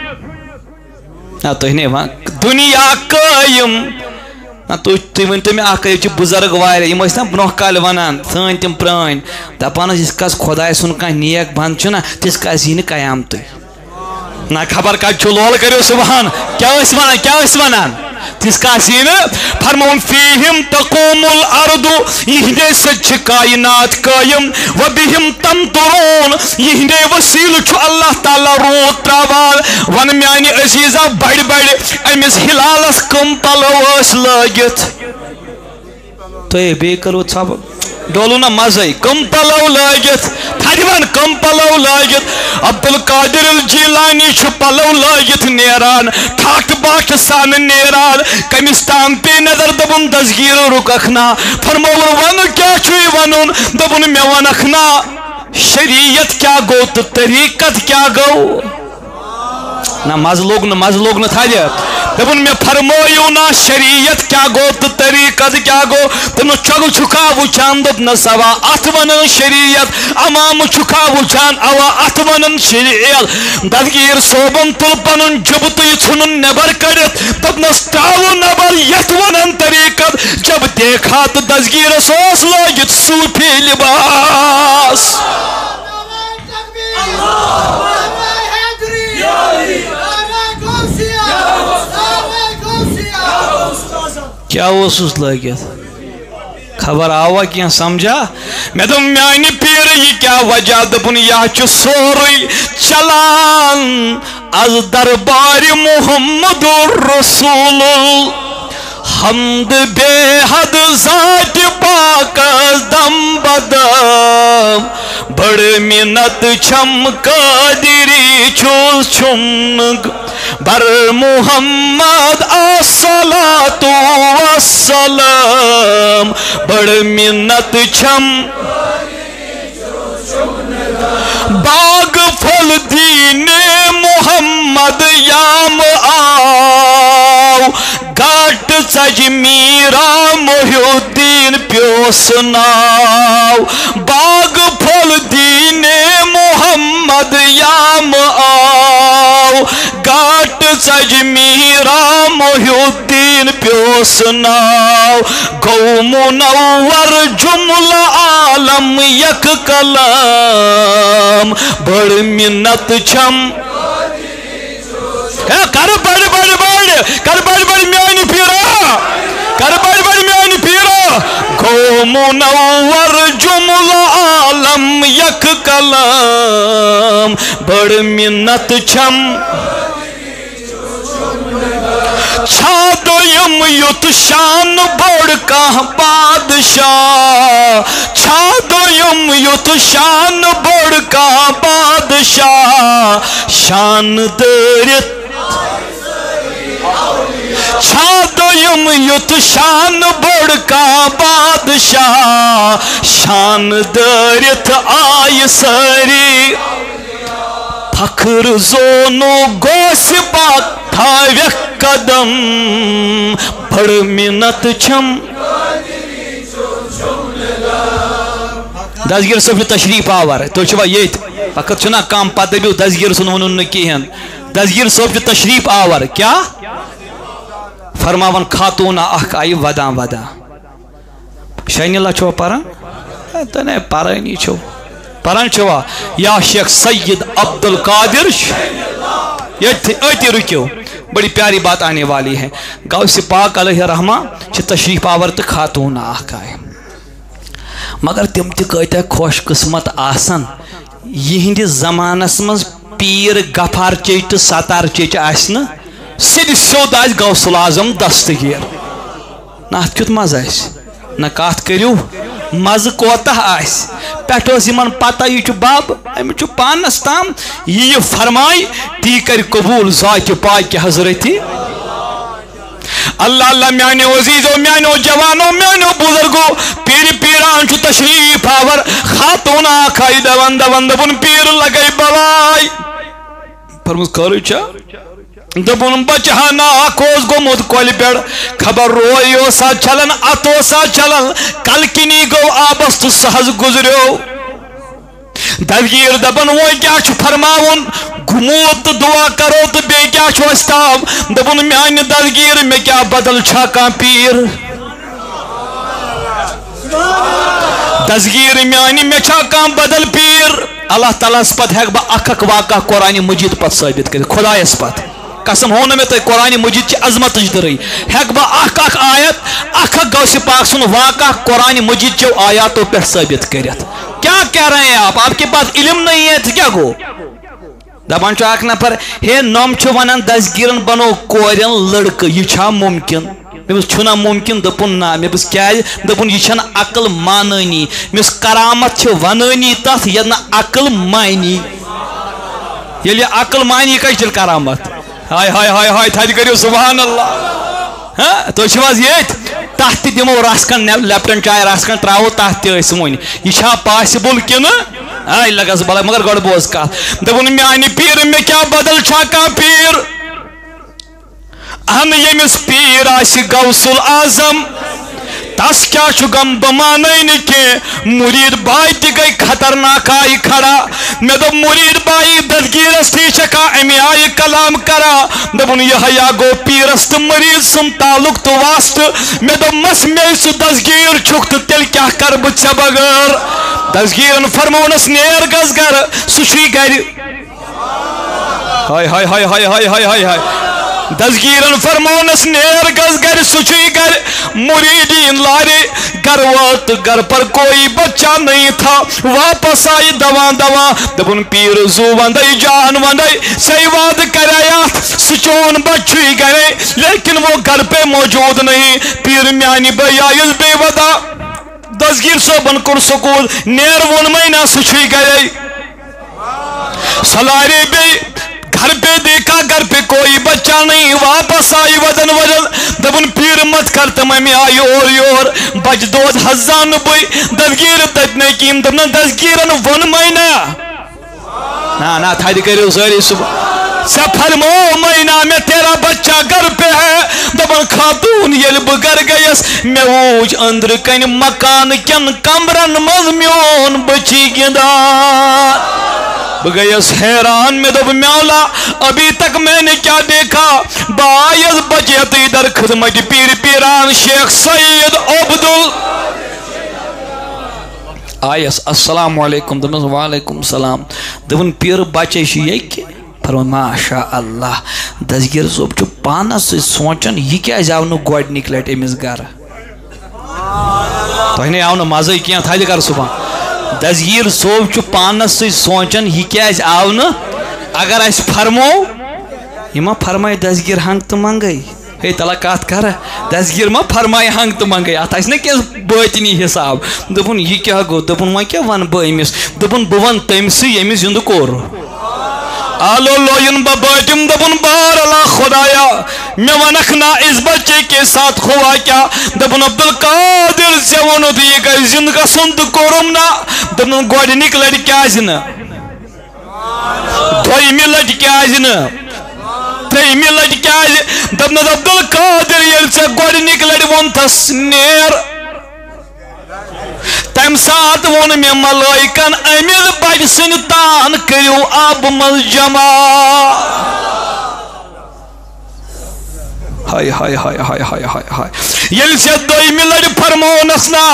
دنیا قائم تھی ورنو میں اچھے بزرگ واریاہ یم نا برہ کال ونان سن تم پران دپان یس کس خدا سن کھانا نیک بند چھ نا تس کس یہ قیامت نا خبر کت لول کرو سبحان کیا ونان تس کس یہ فرمون فیہم تقوم الارض یہندے سچ کائنات قائم وبہم تمطرون یہندے وسیل چھ اللہ تعالی رود تراوان ون میانی عزیزہ بڑ بڑ امس ہلالس کم پلو اس لگت تو بی کرو ثب ڈولو نا مزے کم پلو لگت تھریون کم پلو لگت عبدالقادر الجیلانی چھ پلو لگت نیران ٹھاٹ باٹ سان نیران کمس تام پی نظر دبن دزگیر رکھنا فرمول ون کیا چھ ونن دبن میں ونکھنا شریعت کیا گو تو طریقت کیا گو نا مز لوگ نا تھا دپن میں فرمویو نا شریعت کیا گو تو طریقت کیا گو تم چگل چھکا وچان دپ نا سوا ات ونن شریعت امام چھکا وچان اوا ات ونن شریعت دزگیر صوبن تل پنن جب تو ژھنن نبر کڑت دپ نس تراو نبر یت ونن طریقت جب دیکھا تو دزگیر سوس لگت صوفی لباس کیا اوسس لگت خبر آوا کیا سمجھا میں دم میانی پیر یہ کیا وجہ دپن یہ چھ سوری چلان از دربار محمد رسول حمد بے حد ذات پاک دم بدم بڑ منت چھم قادری چھوس چھمگ بر محمد الصلاۃ والسلام بڑ منت چھم باغ پھل دین محمد یام آو گاٹ سج میرا محی الدین پیوس ناو باغ پھل دین محمد یام آو گاٹ سج میرا محی الدین پیوس ناو گو منور جملہ عالم یک کلام بڑ منت چھم کر بڑ بڑ بڑ کر بڑ بڑ میانی پیرا کر بڑ بڑ میانی پیرا گو منور جملہ عالم یک کلام بڑ منت چھم چھاد یم یت شان بڑ کا بادشاہ چھاد یم یت شان بوڑ کا بادشاہ شان دارت چھادویم یت شان بوڑ کا بادشاہ شان دارت آئی ساری فخر زونو گوس پاک تھاویک قدم بڑ منت چھم دستگیر صاحب تشریف آور تو چھوا یت وقت چھنا کام پتہ بیو دستگیر سن ونن نکیہن دستگیر صاحب تشریف آور کیا فرماون خاتون اخ آئی ودان ودان شاین اللہ چھو پران تنے پرانی چھو پران چھوا یا شیخ سید عبدالقادر ایتی رکیو بڑی پیاری بات آنے والی ہے غوث پاک علیہ رحمہ چھ تشریف آور تو خاتون اخ آئی مگر تم تہ کتہ خوش قسمت آسن یہندِ زمانس مز پیر غفار چیچ تو ستار چیچ آسن سید سیود آس غوث العظم دستگیر نا ات کیت مز آس نا کات کریو مز کوتہ آس پیٹھ اس یمن پتہ یہ باب ام پانس تام یہ فرمائی تی کر قبول ذات پاک حضرتی اللہ اللہ میانے عزیزو میانو جوانو میانو بزرگو پیر پیران چو تشریف آور خاتون آکھائی دوان دوان دبن پیر لگئی بلائی فرمز کاری چا دبن بچہ ناکوز گو مد کولی پیڑ خبر روئیو سا چلن اتو سا چلن کل کنی گو آبست سہز گزریو دلگیر دبن وہ کیا چھو فرماون گموت دعا کرو تو بے کیا چھو استاب دبن میانی دلگیر میں کیا بدل چھاکا پیر دزگیر میانی میں چھاکا بدل پیر اللہ تعالیٰ اس پت ہے با اکھک واقع قرآن مجید پت ثابت کرے خدا اس پت قسم ہونے میں تو قرآن مجید چی عظمت اجدرئی ہے با اکھک آیت اکھک غوث پاک سن واقع قرآن مجید چو آیاتوں پر ثابت کرت کیا کہہ رہے ہیں آپ کے پاس علم نہیں ہے تو کیا گو دبان چو آکھ نفر ہے نوم چھو ونن دزگیرن بنو کورین لڑک یہ چھا ممکن میں بس چھنا ممکن دپن نا میں بس کیا دپن یہ چھنا عقل مانانی میں بس کرامت چھو ونانی تاث یہ نا عقل مانی یہ لئے عقل مانی کا چل کرامت ہائے ہائے ہائے ہائے تھا کریو سبحان اللہ تو چھواز یہ تحت دیمو راسکن لیپٹن چائے راسکن تراؤ تحت اسمونی یہ چھا پاسبل کن آئی لگا سبحان مگر گوڑ بوز کا دبن میانی پیر میں کیا بدل چھاکا پیر ہم یمس پیر آسی غوث العظم تس کیا چگم بمانین کے مرید بائی تی گئی خطرناک آئی کھڑا میں دب مرید بائی دلگیر استی چکا امی آئی کلام کرا دبن یہ حیا گو پیرست مرید سن تعلق تو واسط میں دب مس میں سو دزگیر چھکت تل کیا کر بچہ بگر دزگیرن فرمونس نیر گزگر سوچی گری ہائے ہائے ہائے ہائے ہائے ہائے ہائے ہائے دزگیرن فرمونس نیر گزگر سوچی گر مریدین لارے گر وقت گر پر کوئی بچہ نہیں تھا واپس آئی دوان دوان دبن پیر زو وندائی جان وندائی سی واد کرایات سچون بچوئی گرے لیکن وہ گھر پہ موجود نہیں پیر میانی بھائی آئیز بے ودا دزگیر صوبن کر سکول نیر ون مہینہ سچوئی گرے سلارے بے گھر پہ دیکھا گھر پہ کوئی بچہ نہیں واپس آئی وزن وزن دبن پیر مت کرتا میں آئی اور یور بچ دود ہزان بوئی دزگیر تجنے کیم دبن دزگیرن ون مہینہ نا تھا دکھر ساری صبح سفر مو مہینہ میں تیرا بچہ گھر پہ ہے دبن خاتون یل بگر گئیس میں ووج اندر کن مکان کن کمرن مزمیون بچی گندان بگیس حیران میں دب مولا ابھی تک میں نے کیا دیکھا باعث بچیتی در خدمت پیر پیران شیخ سید عبدال آئیس السلام علیکم دبن وعلیکم السلام دبن پیر بچے شیئے کی فرمان ماشاء اللہ دزگیر صوب چو پانا سے سوچن یہ کیا جاؤنو گوڑ نکلیٹ امیز گارا تو انہیں آؤنو مازائی کیا تھا جگر صبح دزگیر صوب چو پانس سے سوچن ہی کیا اس آونا اگر اس فرمو یہ ما فرمائی دزگیر ہنگ تو منگئی ہے تلا کات کر دستگیر ما فرمائے ہنگ تو منگے ات آس نا کی باطنی حساب دپن یہ کیا گو دپن وۄنۍ کیا ون بہ أمِس دپن بہ ون تٔمسٕے ییٚمِس زِندٕ کوٚر آلو لوین باٹم دپن بار اللہ خدایا میں ونکھ نا اس بچے کے ساتھ ہوا کیا دپن عبدالقادر سے ونو تو یہ کہ زند گژھُن تہٕ کوٚرُم نا دپن گۄڈنِک لٹہِ کیازِ نہٕ دوٚیمہِ لٹہِ کیازِ نہٕ ترٛیٚیمہِ لٹہِ کیازِ دپنس عبدالقادر ییٚلہِ ژےٚ گۄڈنِک لٹہِ ووٚنتھس نیر تم سات وون میں ملائکن امل بج سن تان کرو آب مل جمع ہائے ہائے ہائے ہائے ہائے ہائے ہائے یل سے دویمہِ لٹہِ فرمونس نا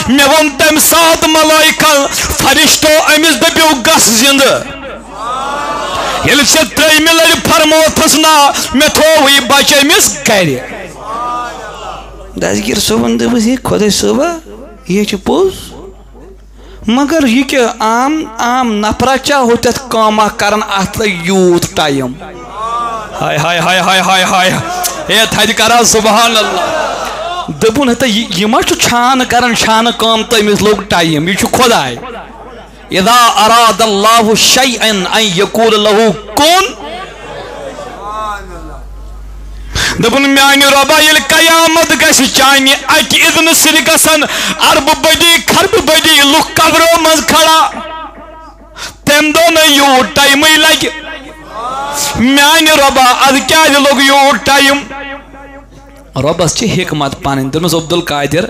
مے وون تم سات ملائکن فرشتو امس دپیو گس زند یل سے ترٛیٚیمہِ لٹہِ فرموتھس نا مے تھوو یہ بچہ امس گرِ دستگیر صٲبن دوٚپُس ہے خۄداے صٲبا یہ چھ پوز مگر یہ کہ عام نفرا چاہو تیت کاما کرن ات یوت ٹائم ہائے ہائے ہائے ہائے ہائے ہائے اے تھد کرا سبحان اللہ دپن ہتا یہ ما چھ چھان کرن شان کام تمس لوگ ٹائم یہ چھ خدائے اذا اراد اللہ شیئا ان یقول له کن دپن میانہ ربا یل قیامت گژھِ چانہ اکہ اذن سۭتۍ گژھن ارب بڑی خرب بڑی لُکھ قبرو منٛز کھڑا تمہِ دۄہ نہٕ یوٗت ٹایمٕے لگہِ میانہ ربا اد کیازِ لوٚگ یوٗت ٹایم رۄبس چھِ حکمت پنٕنۍ دوٚپمس عبدالقادر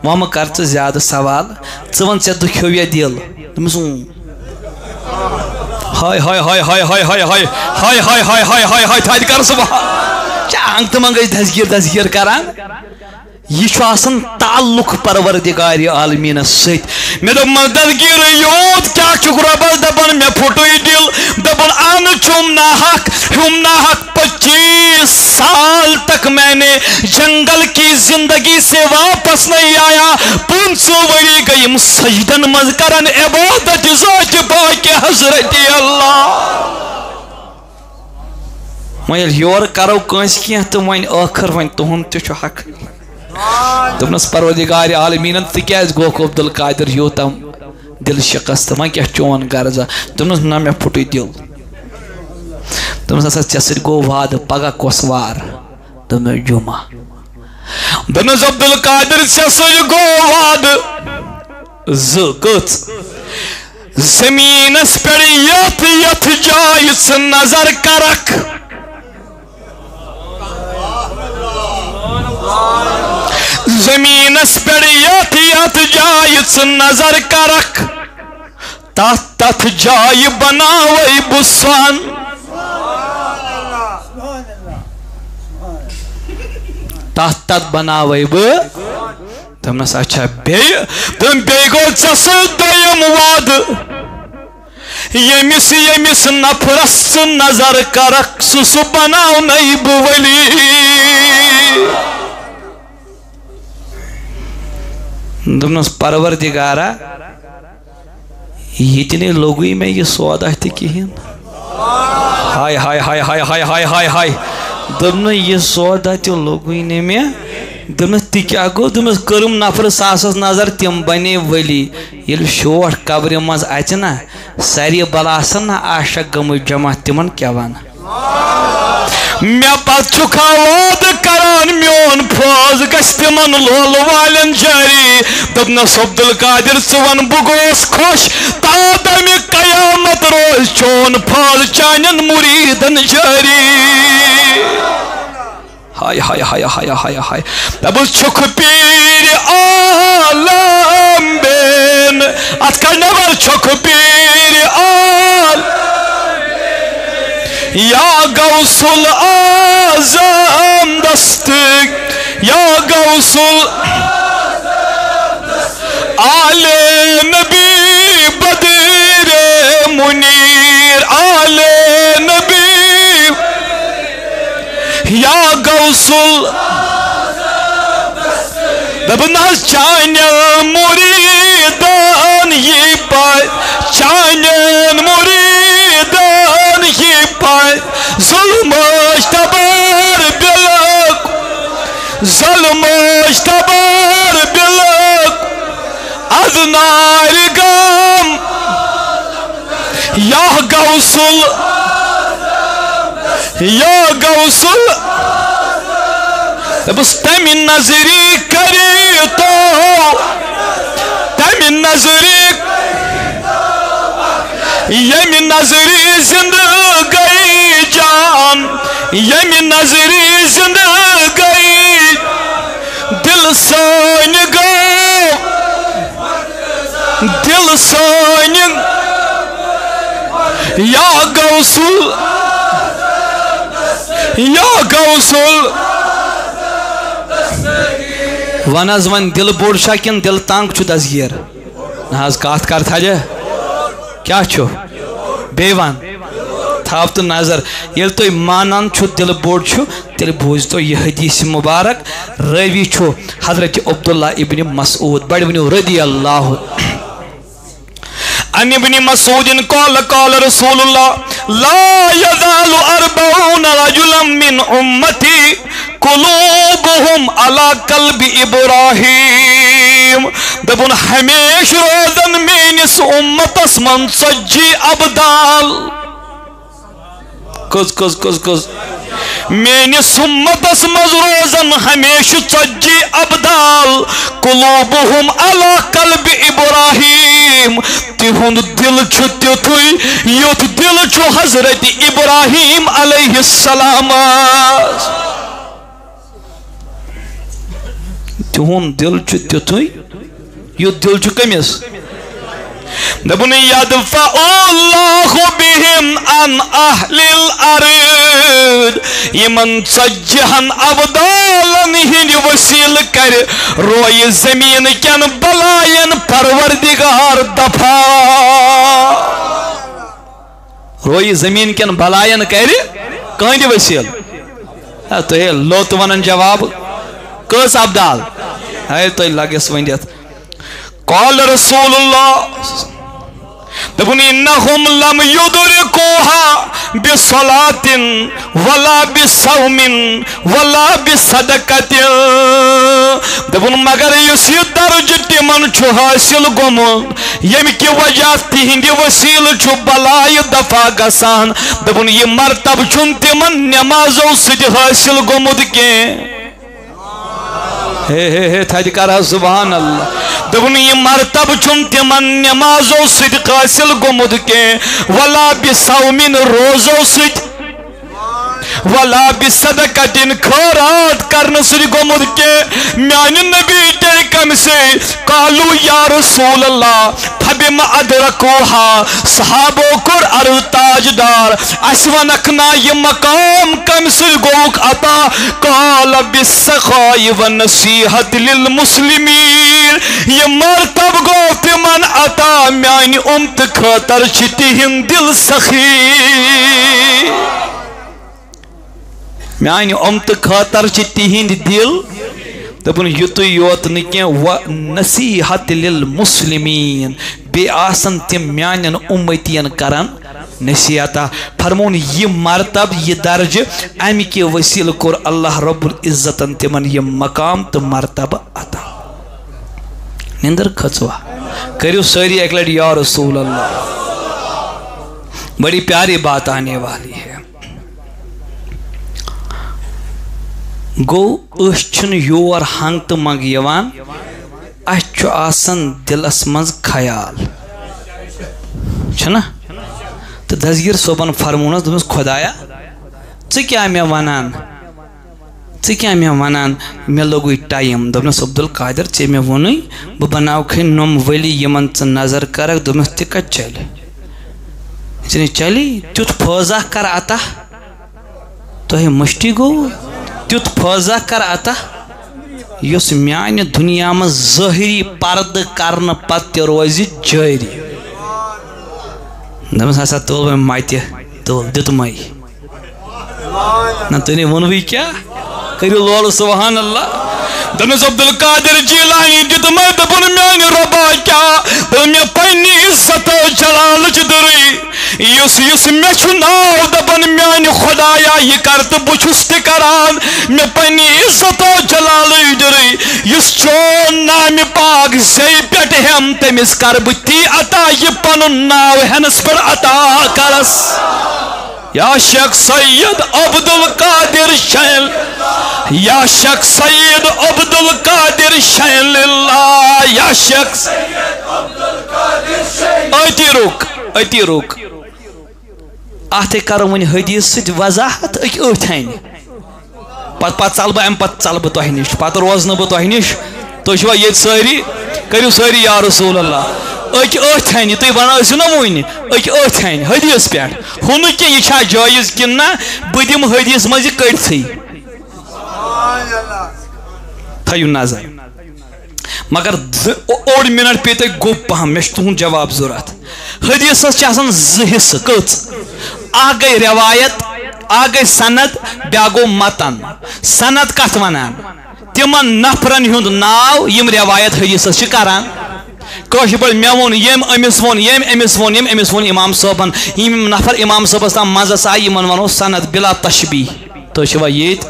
وۄنۍ مہ کر ژٕ زیادٕ سوال ژٕ ون ژےٚ دُکھیو یا دل دوٚپمس ہاے ہاے ہاے ہاے ہاے ہاے ہاے ہاے ہاے ہاے ہاے ہاے ہاے تھدِ کر سبحان چانگ تو منگے دستگیر کران یہ تعلق پروردگار عالمین ست میں دستگیر یوت کیا ربس دپان میں پھٹوئی دل دپان ان چھم ناحق 25 سال تک میں نے جنگل کی زندگی سے واپس نہیں آیا 500 وری گئیم سجدن مز کرن عبادت ذات پاک حضرت اللہ ویل یور کرو کنس کی تو وین آخر وین تہن تہ حق دپنس پروردگار عالمین تکیاز گوک عبدالقادر یوتم دل شکست وین کیا چون غرضا دپنس نا مے پھٹوئی دل دپنس ہسا ژےٚ سۭتۍ گوٚو وعدٕ پگہہ کۄس وار دوٚپمس جمعہ دپنس عبدالقادر ژےٚ سۭتۍ گوٚو وعدٕ زٕ کٔژ زمینس پٮ۪ٹھ یتھ یتھ جایہِ ژٕ نظر کرکھ زمینس پٮ۪ٹھ یتھ یتھ جایہِ ژٕ نظر کرکھ تتھ تتھ جایہِ بناوے بہٕ سۄن تتھ تتھ بناوے بہٕ دوٚپنس اچھا بیٚیہِ دوٚپُن بیٚیہِ گوٚو ژےٚ سۭتۍ دوٚیِم وعدٕ ییٚمِس نفرس ژٕ نظر کرکھ سُہ بناونَے بہٕ ؤلی دوٚپنس پروردگارا یہ تہِ لوگٕے مےٚ یہِ سودا تہِ کِہیٖنۍ ہاے ہاے ہاے ہاے ہاے ہاے ہاے ہاے دوٚپنس یہِ سودا تہِ لوگٕے نہٕ مےٚ دوٚپنس تہِ کیٛاہ گوٚو دوٚپنس کٔرٕم نفرٕ ساسس نظر تِم بنے ؤلی ییٚلہِ شوٹھ قبرِ منٛز اژِ نا سارے بلا آسن نا عاشق گٔمٕتۍ جمع تِمن کیٛاہ ونہٕ مےٚ پتہٕ چھُکھا وعدٕ کران میون فوز گژھِ تِمن لولہٕ والٮ۪ن جٲری دوٚپنس عبدالقادر ژٕ وَن بہٕ گوس خۄش تا دمہِ قیامت روزِ چون فوز چانٮ۪ن مُریٖدن جٲری ہائے ہائے ہائے ہائے ہائے ہائے دپُس چھُکھ پیٖرِ عالم بین اتھ کڑ نٮ۪بر چھُکھ پیٖرِ عالم یا غوث العظم دستک یا غوث آل نبی بدر منیر آل نبی یا غوث دپنس چانٮ۪ن مُریٖدن یی پاے چانٮ۪ن مُریٖدن یی پاے ظلم تبر بلک نارگام یا غوثل یا غوثل بس تمہ نظری کری تو تمہ نظری یم نظری زندگی جان یم نظری زندگی دل سان گو دل سان یا غوثل یا غوثل ون حظ ون دل بوڑ چھا کن دل تنگ چھُ دزگیر نہ حظ کتھ کر تھاجا کیا چھُ بیٚیہِ ون تھاو تو نظر ییٚلہِ تُہۍ مانان چھُ دل بوڑ چھُ تیٚلہِ بوٗزتو یہِ حدیث مبارک راوی چھُ حضرت عبداللہ ابن مسعود بڑِ ؤنِو رضی اللہ عن ابن مسعود قال قال رسول الله لا يزال 40 رجلا من امتي قلوبهم على قلب ابراهيم دبن ہمیش روزن مینس امتس من ژتجی ابدال کز مینس امتس مز روزن ہمیش ژتجی ابدال قلوبهم على قلب ابراہیم تہند دل چھُ تیُتھُے یُتھ دل چھُ حضرت ابراہیم علیہ السلام تہند دل چھُ تیُتھُے یُتھ دل چھُ کٔمِس دپُن یدفع اللہ بہم عن اہل الارض یمن ژتجہن ابدالن ہند وسیل کر روی زمین کین بلائن پروردگار دفع روی زمین کین بلائن کر کہند وسیل تو لوت ونن جواب کس ابدال ہے تو لگس ونت قال رسول اللہ دپن انہم لم یدرکوها بصلاۃ ولا بصوم ولا بصدقۃ دپن مگر اس یہ درج تمن چھ حاصل گومت یم کی وجہ تہند وسیل چھ بلائی دفع گسان دپن یہ مرتب چھن تمن نمازو سۭتۍ حاصل گومت کی ہے تھدِ کر سبحان اللہ دپن یہ مرتب چھن تمن نمازو سۭتۍ حاصل گومت کی ولا بصوم روزو سۭتۍ ولا بصدقۃ خیرات کرنے سۭتۍ گومت کی میانہ نبی کم سے قالوا یا رسول اللہ فبما ادرکوها صحابو کور عرض تاجدار اس ونکھنا یہ مقام کم سے گوک عطا قال بالسخاء والنصیحۃ للمسلمین یہ مرتب گو تمن عطا میانی امت خاطر چھ تہند دل سخی میانی امت خاطر چھ تہند دل دپن یتو یوت نکیں نصیحت للمسلمین بے آسن تم میانن امتین کرن نصیحتا فرمون یہ مرتب یہ درج امی کے وسیل کور اللہ رب العزت تمن یہ مقام تو مرتب عطا نندر کھچوا کریو ساری ایک لڑ یا رسول اللہ بڑی پیاری بات آنے والی ہے گو اس چھن یور ہنگ تو منگ یوان اس چھو آسن دلس منز خیال چھنا تو دزگیر صوبان فرمونس دمس خدایا ژٕ کیا میں ونان میں لوگوی ٹائم دمس عبدالقادر ژے میں ونوی بہ بناو کھے نم ولی یمن ژٕ نظر کرک دمس تہ کت چلی ژٕ چلی تیُتھ فوزہ کر عطا تۄہہِ مشتی گو تیُتھ فوزہ کر عطا یس میانہ دنیا مز ظاہری پرد کرن پتہ روزِ جاری دمس ہسا تول میں ماتہ تول دتمے نہ تنے ونوی کیا کریو لول سبحان اللہ دمس عبدالقادر جیلانی دتمے دپن میانہ ربا کیا میں پنی عزت جلال چ دری یس میں چھ ناو دپن میانہ خدا خدایا یہ کر تو بچھس تہ کران میں پنی عزت و جلال درے یس چون نام پاک زی پٹ ہم تمس کر بتی عطا یہ پنن ناو ہنس پر عطا کرس یا شیخ سید عبد القادر شیل یا شیخ سید عبد القادر شیل اللہ یا شیخ سید عبد القادر شیل اتی رک آتے کرو ون حدیث ست وضاحت اتھین پت ژل بہ ام پت ژل بہ تہ نش پتہ روز نہ بہ تہ نش تھی چھوا یہ ساری کرو ساری یا رسول اللہ اتھین تھی ونو نا ون اتھین حدیث پہ ہن کہ یہ جائز کن نا بہ دم حدیث مز کڑتھی تھیو نظر مگر اوڑ منٹ پہ تھی گوپ پہم مے تہد جواب ضرورت حدیث زٕ حصہٕ کٔژ اکھ گئی روایت اکھ گئی سند بیا گو متن سند کت ونان تمن نفرن ہند ناو یم روایت حدیث کران کٲشِر پٲٹھۍ مےٚ ووٚن ییٚمۍ أمِس ووٚن ییٚمۍ أمِس ووٚن ییٚمۍ أمِس ووٚن اِمام صٲبن یِم نفر اِمام صٲبس تام مزس آیہِ یِمن ونو سند بلا تشبیح تُہۍ چھِوا ییٚتۍ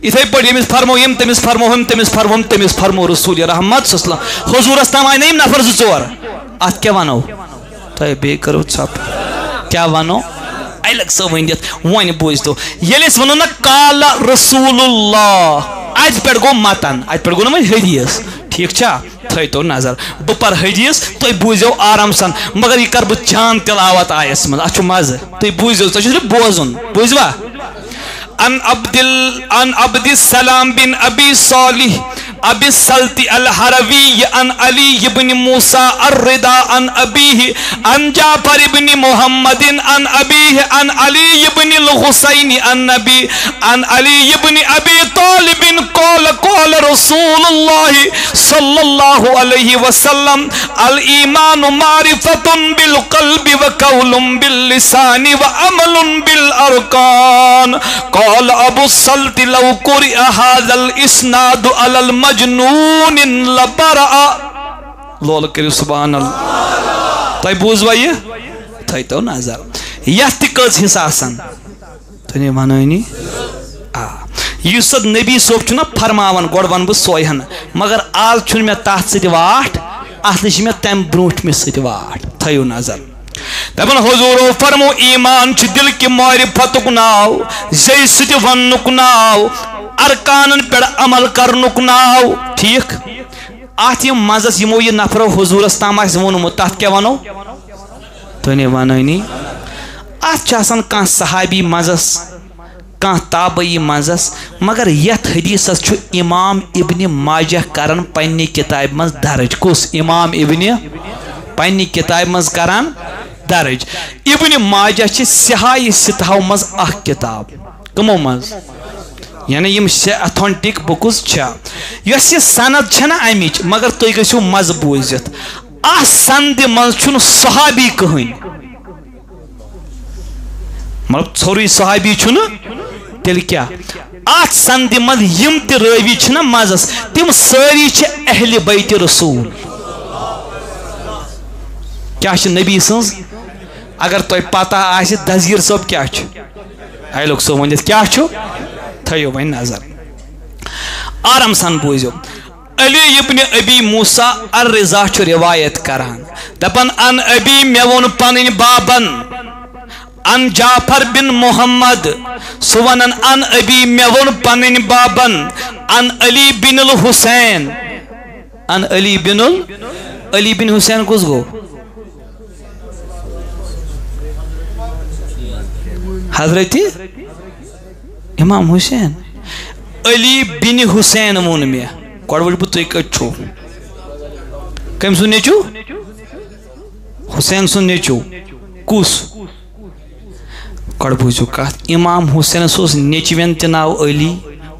یِتھے پٲٹھۍ ییٚمِس فرمو یِم تٔمِس فرمو ہُم تٔمِس فرمو ہُم تٔمِس فرمو رسول رحمت صلی اللہ علیہ وسلم حضوٗرس تام آیہِ نہ یِم نفر زٕ ژور اتھ کیٛاہ ونو تۄہہِ بیٚیہِ کٔرٕو ژھۄپ کیٛاہ ونو الگ سا ؤنِتھ وۄنۍ بوٗزتو ییٚلہِ أسۍ ونو نہ قال رسول اللہ اتہِ پٮ۪ٹھ گوٚو متن اتہِ پٮ۪ٹھ گوٚو نہ وۄنۍ حدیث ٹھیٖک چھا تھٲیتو نظر بہٕ پَرٕ حدیث تُہۍ بوٗزِو آرام سان مگر یہِ کر بہٕ جان تلاوت آیس منٛز اتھ چھُ مزٕ تُہۍ بوٗزِو تۄہہِ چھُ صرف بوزُن بوٗزوا عن عبد السلام بن ابي صالح ابي السلط الحروي عن علي بن موسى الرضا عن ابيه عن جعفر بن محمد عن ابيه عن علي بن الحسين عن علي بن ابي طالب قال رسول الله صلى الله عليه وسلم الايمان معرفة بالقلب وقول باللسان وعمل بالاركان قال ابو السلط لو قرئ هذا الاسناد على المجنون لبرأ لول کرو سبحان اللہ تُہۍ بوٗزوا یہِ تھٲیتو نظر یتھ تہِ کٔژ حصہٕ آسان تُہۍ نے ونٲنی یُس نبی صٲب چھُ نا فرماوان گۄڈٕ ونہٕ بہٕ سۄے ہن مگر آز چھُنہٕ مےٚ تتھ سۭتۍ واٹھ اتھ چھِ مےٚ تمہِ برونٛٹھمہِ سۭتۍ واٹھ تھٲیِو نظر دپن حضورو فرمو ایمان چھ دل کی معرفتک ناو زی ستی ونک ناو ارکانن پر عمل کرنک ناو ٹھیک ات یم مزس یمو یہ نفر حضورس تام آس وونمت تتھ کیا ونو تو نے ونانی ات چھ آسان کان صحابی مزس کان تابعی مزس مگر یت حدیثس چھ امام ابن ماجہ کرن پننی کتاب مز درج کس امام ابن پننی کتاب مز کران درج ابن ماجہ چھ سہائی ستہو مز اخ کتاب کمو مز یعنی یم اتھنٹک بکس چھا یس یہ سند چھنا امچ مگر تُہۍ گژھِو مز بوٗزِتھ اتھ سندِ مز چھُنہٕ صحابی کٕہٕنۍ مطلب ژھوٚرُے صحابی چھُنہٕ تیٚلہِ کیٛاہ اتھ سندِ مز یم تہِ رٲوی چھِنہ مزس تِم سٲری چھِ اہلِ بیتِ رسول کیا چھ نبی سنز اگر تۄہہِ پتہ آسہِ دزگیر صٲب کیا چھُ ایلوک صٲب ؤنِتھ کیا چھُ تھٲیِو وۄنۍ نظر آرام سان بوٗزِو علی ابن ابی موسیٰ الرضا چھُ روایت کران دپان ان ابی مےٚ ووٚن پنٕنۍ بابن ان جعفر بن محمد سُہ ونان ان ابی مےٚ ووٚن پنٕنۍ بابن ان علی بن الحسین ان علی بن حسین کُس گوٚو حضرت امام حسین علی بن حسین وون مے گۄڈٕ وٕچھ بہٕ تُہۍ کَتہِ چھُو کٔمۍ سُنٛد نیٚچوٗ حسین سُنٛد نیٚچوٗ کُس گۄڈٕ بوٗزِو کتھ امام حسینس اوس نیٚچوٮ۪ن تہِ ناو علی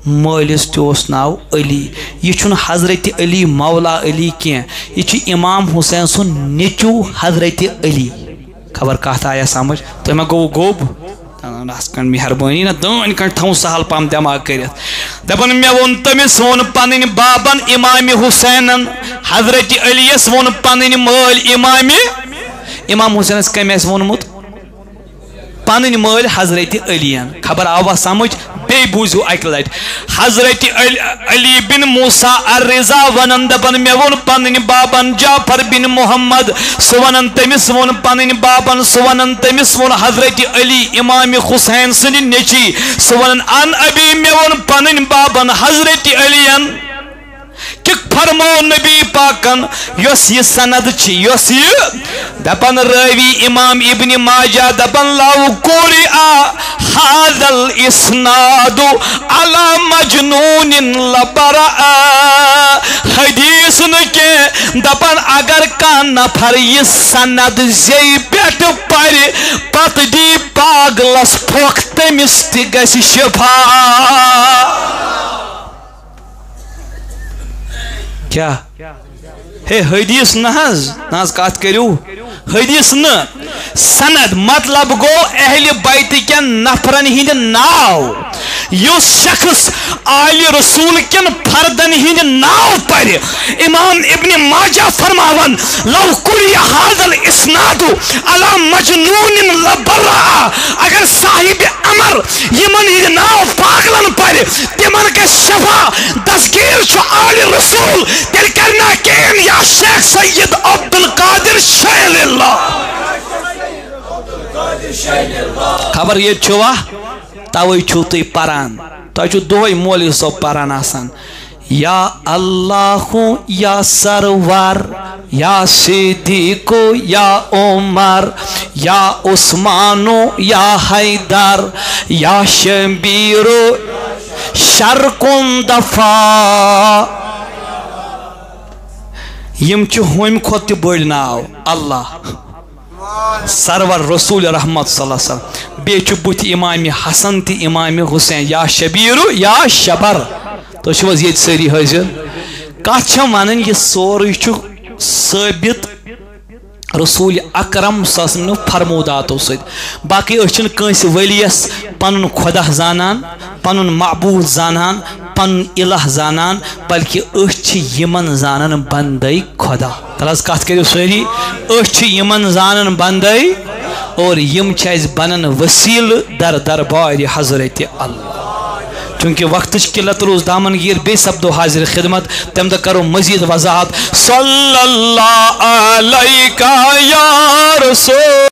مٲلِس تہِ اوس ناو علی یہِ چھُنہٕ حضرت علی مولا علی کینٛہہ یہِ چھُ امام حسین سُنٛد نیٚچوٗ حضرت علی خبر کتھ آیا سمجھ تۄہہِ ما گوٚوُ گوٚب مہربانی نا دٲنۍ کھنٛڈ تھاوُن سہل پہم دٮ۪ماغ کٔرِتھ دپان مےٚ ووٚن تٔمِس ووٚن پنٕنۍ بابن امام حسینن حضرت علی یس ووٚن پنٕنۍ مٲلۍ امام حسینس کٔمۍ آسہِ ووٚنمُت پن مل حضرت علی خبر آوا سمجھ بی بوزو اک لٹ حضرت علی بن موسیٰ الرضا ونن دپن مے ون پنن بابن جعفر بن محمد سہ ونن تمس ون پنن بابن سہ ونن تمس ون حضرت علی امام حسین سن نیچی سہ ونن ان ابی مے ون پنن بابن حضرت علی کہ فرمو نبی پاکن یس یہ سند چھ یس یہ دپن راوی امام ابن ماجہ دپن لو قرئ هذا الاسناد على مجنون لبرأ حدیث نکے دپن اگر کان نفر یہ سند زی پیٹ پر پت دی پاگلس پھوک تمس تہ گژھِ شفا کیا ہے حدیث ناز کات کریو حدیث نا سند مطلب گو اہل بیت کن نفرن ہند ناو یس شخص آل رسول کن فردن ہند ناو پر امام ابن ماجہ فرماون لو قرئ هذا الاسناد على مجنون لبرأ اگر صاحب امر یمن ہند ناو پاگلن پر تمن کے شفا دستگیر چھ آل رسول تیل کرنا کین یا شیخ سید عبد القادر شیل اللہ خبر یہ چھوا توئی چھو تی پران تو چھو دوئی مولی سو پران آسان یا اللہ یا سرور یا صدیق یا عمر یا عثمان یا حیدر یا شبیر شرکن دفاع یم چھ ہوم کھوت بڑ ناو اللہ سرور رسول رحمت صلی اللہ علیہ وسلم بیچ بت امام حسن تی امام حسین یا شبیر یا شبر تو چھوز یہ سری حاضر کات چھ ونن یہ سوری چھ ثابت رسول اکرم صلی اللہ علیہ وسلم فرموداتو سید باقی اچھن کنس ولیس پنن خدا زانان پنن معبود زانان پن الہ زانان بلکہ اچھ یمن زانن بندی خدا تلاز کات کریو سوری اچھ یمن زانن بندی اور یم چیز بنن وسیل در دربار حضرت اللہ چونکہ وقت قلت روز دامن گیر بے سبدو حاضر خدمت تم دا کرو مزید وضاحت صلی اللہ علیہ یا رسول